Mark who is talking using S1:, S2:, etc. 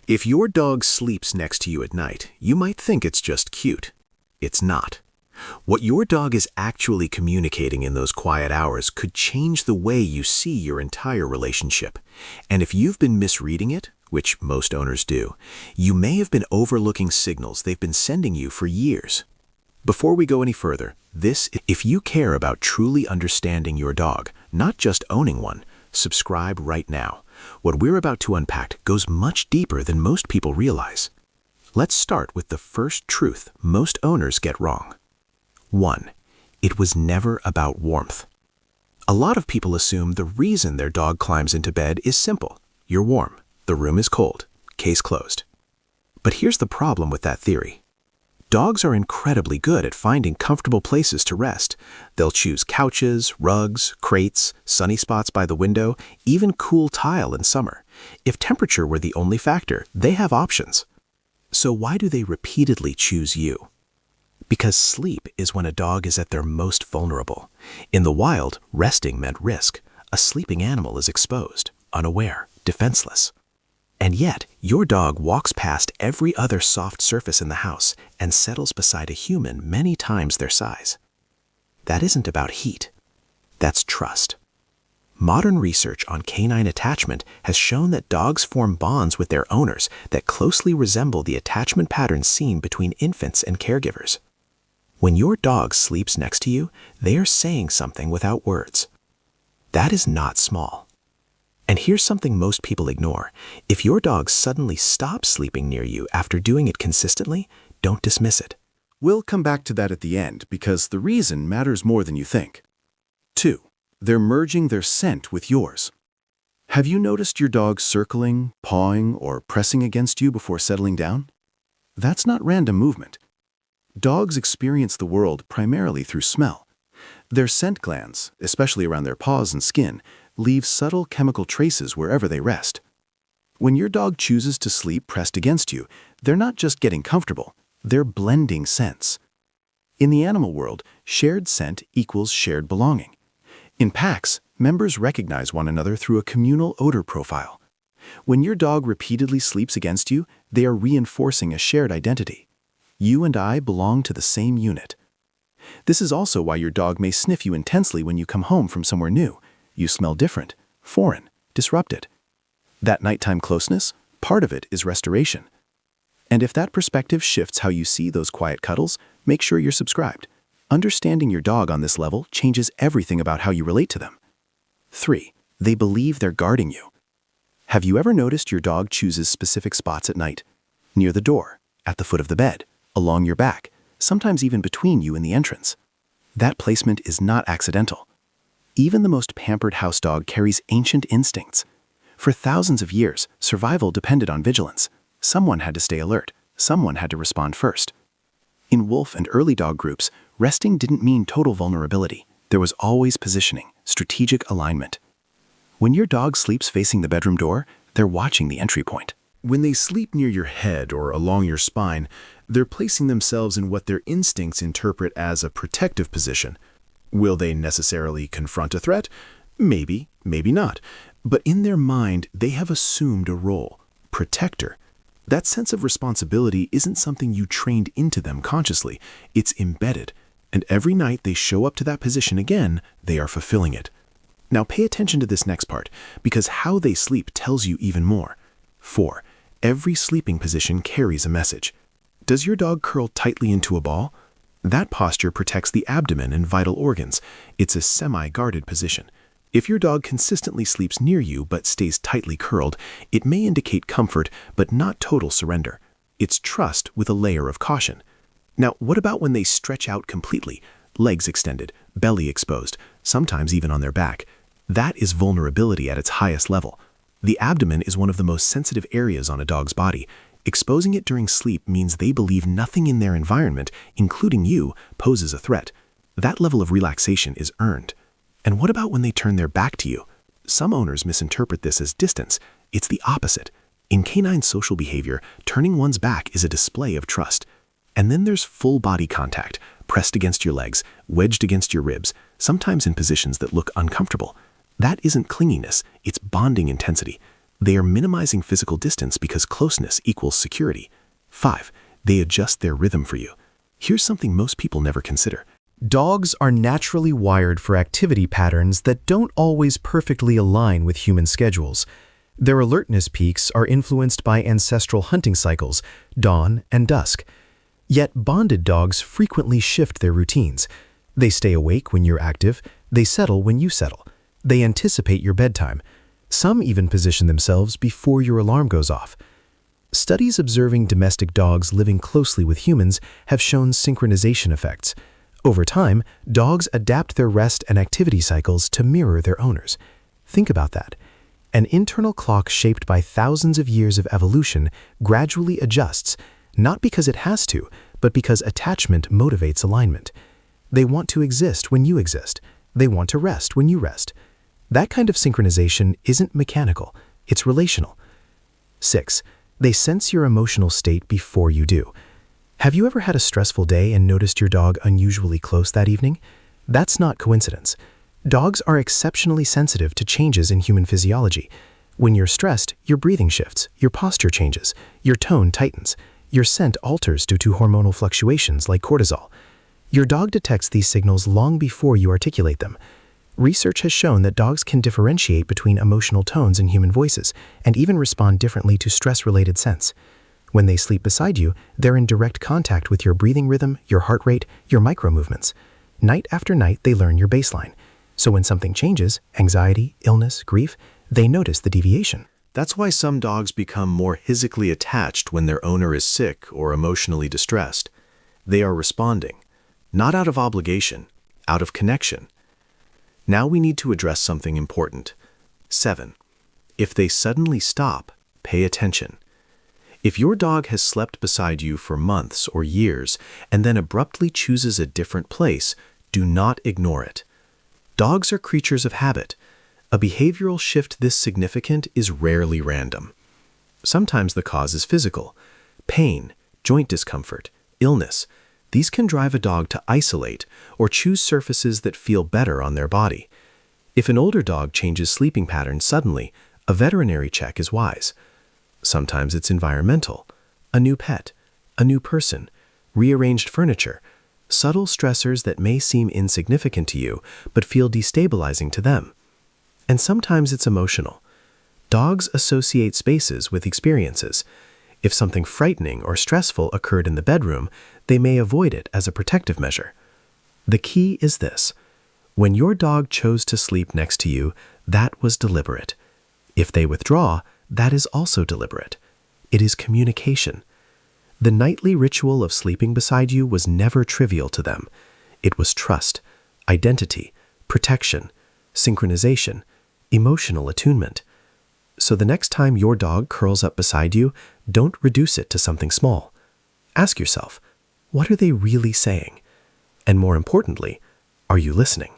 S1: If your dog sleeps next to you at night, you might think it's just cute. It's not. What your dog is actually communicating in those quiet hours could change the way you see your entire relationship. And if you've been misreading it, which most owners do, you may have been overlooking signals they've been sending you for years. Before we go any further, if you care about truly understanding your dog, not just owning one, subscribe right now. What we're about to unpack goes much deeper than most people realize. Let's start with the first truth most owners get wrong. 1. It was never about warmth. A lot of people assume the reason their dog climbs into bed is simple. You're warm, the room is cold, case closed. But here's the problem with that theory. Dogs are incredibly good at finding comfortable places to rest. They'll choose couches, rugs, crates, sunny spots by the window, even cool tile in summer. If temperature were the only factor, they have options. So why do they repeatedly choose you? Because sleep is when a dog is at their most vulnerable. In the wild, resting meant risk. A sleeping animal is exposed, unaware, defenseless. And yet, your dog walks past every other soft surface in the house and settles beside a human many times their size. That isn't about heat. That's trust. Modern research on canine attachment has shown that dogs form bonds with their owners that closely resemble the attachment patterns seen between infants and caregivers. When your dog sleeps next to you, they are saying something without words. That is not small. And here's something most people ignore. If your dog suddenly stops sleeping near you after doing it consistently, don't dismiss it.
S2: We'll come back to that at the end because the reason matters more than you think. 2. They're merging their scent with yours. Have you noticed your dog circling, pawing, or pressing against you before settling down? That's not random movement. Dogs experience the world primarily through smell. Their scent glands, especially around their paws and skin, leave subtle chemical traces wherever they rest. When your dog chooses to sleep pressed against you, they're not just getting comfortable, they're blending scents. In the animal world, shared scent equals shared belonging. In packs, members recognize one another through a communal odor profile. When your dog repeatedly sleeps against you, they are reinforcing a shared identity. You and I belong to the same unit. This is also why your dog may sniff you intensely when you come home from somewhere new. You smell different, foreign, disrupted. That nighttime closeness, part of it is restoration. And if that perspective shifts how you see those quiet cuddles, make sure you're subscribed. Understanding your dog on this level changes everything about how you relate to them. 3. They believe they're guarding you. Have you ever noticed your dog chooses specific spots at night? Near the door, at the foot of the bed, along your back, sometimes even between you and the entrance. That placement is not accidental. Even the most pampered house dog carries ancient instincts. For thousands of years, survival depended on vigilance. Someone had to stay alert. Someone had to respond first. In wolf and early dog groups, resting didn't mean total vulnerability. There was always positioning, strategic alignment. When your dog sleeps facing the bedroom door, they're watching the entry point.
S1: When they sleep near your head or along your spine, they're placing themselves in what their instincts interpret as a protective position. Will they necessarily confront a threat? Maybe, maybe not. But in their mind, they have assumed a role, protector. That sense of responsibility isn't something you trained into them consciously. It's embedded. And every night they show up to that position again, they are fulfilling it. Now pay attention to this next part, because how they sleep tells you even more. 4. Every sleeping position carries a message. Does your dog curl tightly into a ball? That posture protects the abdomen and vital organs. It's a semi-guarded position. If your dog consistently sleeps near you but stays tightly curled, it may indicate comfort but not total surrender. It's trust with a layer of caution. Now, what about when they stretch out completely, legs extended, belly exposed, sometimes even on their back? That is vulnerability at its highest level. The abdomen is one of the most sensitive areas on a dog's body. Exposing it during sleep means they believe nothing in their environment, including you, poses a threat. That level of relaxation is earned. And what about when they turn their back to you? Some owners misinterpret this as distance. It's the opposite. In canine social behavior, turning one's back is a display of trust. And then there's full body contact, pressed against your legs, wedged against your ribs, sometimes in positions that look uncomfortable. That isn't clinginess, it's bonding intensity. They are minimizing physical distance because closeness equals security. 5. They adjust their rhythm for you. Here's something most people never consider.
S3: Dogs are naturally wired for activity patterns that don't always perfectly align with human schedules. Their alertness peaks are influenced by ancestral hunting cycles, dawn and dusk. Yet bonded dogs frequently shift their routines. They stay awake when you're active, they settle when you settle. They anticipate your bedtime. Some even position themselves before your alarm goes off. Studies observing domestic dogs living closely with humans have shown synchronization effects. Over time, dogs adapt their rest and activity cycles to mirror their owners. Think about that. An internal clock shaped by thousands of years of evolution gradually adjusts, not because it has to, but because attachment motivates alignment. They want to exist when you exist. They want to rest when you rest. That kind of synchronization isn't mechanical, it's relational. 6. They sense your emotional state before you do. Have you ever had a stressful day and noticed your dog unusually close that evening? That's not coincidence. Dogs are exceptionally sensitive to changes in human physiology. When you're stressed, your breathing shifts, your posture changes, your tone tightens, your scent alters due to hormonal fluctuations like cortisol. Your dog detects these signals long before you articulate them. Research has shown that dogs can differentiate between emotional tones in human voices and even respond differently to stress-related scents. When they sleep beside you, they're in direct contact with your breathing rhythm, your heart rate, your micro-movements. Night after night, they learn your baseline. So when something changes, anxiety, illness, grief, they notice the deviation.
S2: That's why some dogs become more physically attached when their owner is sick or emotionally distressed. They are responding, not out of obligation, out of connection. Now we need to address something important. 7. If they suddenly stop, pay attention. If your dog has slept beside you for months or years and then abruptly chooses a different place, do not ignore it. Dogs are creatures of habit. A behavioral shift this significant is rarely random. Sometimes the cause is physical. Pain, joint discomfort, illness. These can drive a dog to isolate or choose surfaces that feel better on their body. If an older dog changes sleeping patterns suddenly, a veterinary check is wise. Sometimes it's environmental. A new pet, a new person, rearranged furniture, subtle stressors that may seem insignificant to you but feel destabilizing to them. And sometimes it's emotional. Dogs associate spaces with experiences. If something frightening or stressful occurred in the bedroom, they may avoid it as a protective measure. The key is this. When your dog chose to sleep next to you, that was deliberate. If they withdraw, that is also deliberate. It is communication. The nightly ritual of sleeping beside you was never trivial to them. It was trust, identity, protection, synchronization, emotional attunement. So the next time your dog curls up beside you, don't reduce it to something small. Ask yourself, what are they really saying? And more importantly, are you listening?